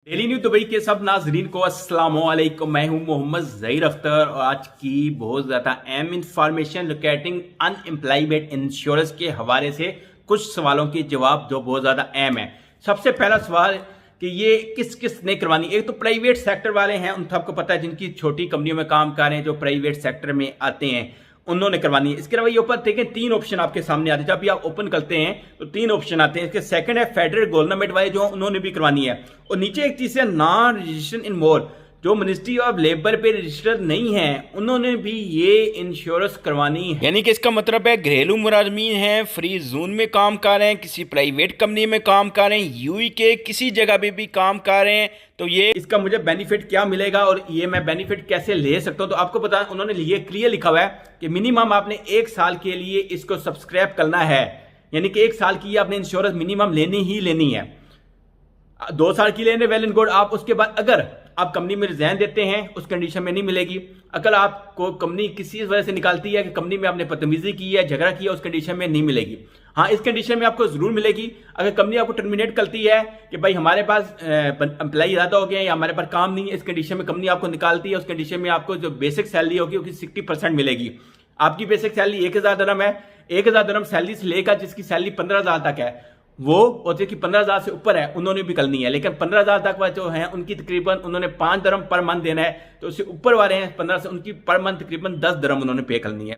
Daily news Dubai के सब नाजरीन को अस्सलाम वालेकुम। मैं हूं मोहम्मद ज़हीर अख्तर और आज की बहुत ज़्यादा अहम इंफॉर्मेशन लोकेटिंग अनएम्प्लॉयमेंट इंश्योरेंस के हवाले से कुछ सवालों के जवाब जो बहुत ज़्यादा अहम है। सबसे पहला सवाल कि ये किस किस ने करवानी। एक तो प्राइवेट सेक्टर वाले हैं, उन सबको पता है, जिनकी छोटी कंपनियों में काम कर रहे हैं, जो प्राइवेट सेक्टर में आते हैं, उन्होंने करवानी है। इसके अलावा ये ऊपर देखें तीन ऑप्शन आपके सामने आते हैं। जब भी आप ओपन करते हैं तो तीन ऑप्शन आते हैं। इसके सेकंड है फेडरल गवर्नमेंट वाले, जो उन्होंने भी करवानी है। और नीचे एक चीज है नॉन रजिस्ट्रेशन इन मोर, जो मिनिस्ट्री ऑफ लेबर पे रजिस्टर नहीं है, उन्होंने भी ये इंश्योरेंस करवानी है। यानी कि इसका मतलब है घरेलू मुलाजमीन हैं, फ्री जोन में काम कर रहे हैं, किसी प्राइवेट कंपनी में काम कर रहे हैं, यूई के किसी जगह पे भी काम कर रहे हैं, तो ये इसका मुझे बेनिफिट क्या मिलेगा और ये मैं बेनिफिट कैसे ले सकता हूं। तो आपको पता, उन्होंने ये क्लियर लिखा हुआ है कि मिनिमम आपने 1 साल के लिए इसको सब्सक्राइब करना है। यानी कि 1 साल की आपने इंश्योरेंस मिनिमम लेनी ही लेनी है। 2 साल की लेने वेल एंड गुड। आप उसके बाद अगर आप कंपनी में रिजाइन देते हैं, उस कंडीशन में नहीं मिलेगी। अगर आपको कंपनी किसी वजह से निकालती है कि कंपनी में आपने बदतमीजी की है, झगड़ा किया, उस कंडीशन में नहीं मिलेगी। हाँ, इस कंडीशन में आपको जरूर मिलेगी अगर कंपनी आपको टर्मिनेट करती है कि भाई हमारे पास एम्प्लॉई ज्यादा हो गए या हमारे पास काम नहीं है। इस कंडीशन में कंपनी आपको निकालती है, उस कंडीशन में आपको जो बेसिक सैलरी होगी उसकी 60% मिलेगी। आपकी बेसिक सैलरी 1000 दिरहम है। 1000 दिरहम सैलरी से लेकर जिसकी सैलरी 15,000 तक है वो, और जो कि 15,000 से ऊपर है, उन्होंने भी करनी है। लेकिन 15,000 तक जो है उनकी तकरीबन उन्होंने 5 दिरहम पर मंथ देना है। तो उससे ऊपर वाले हैं 15 से, उनकी पर मंथ तकरीबन 10 दिरहम उन्होंने पे करनी है।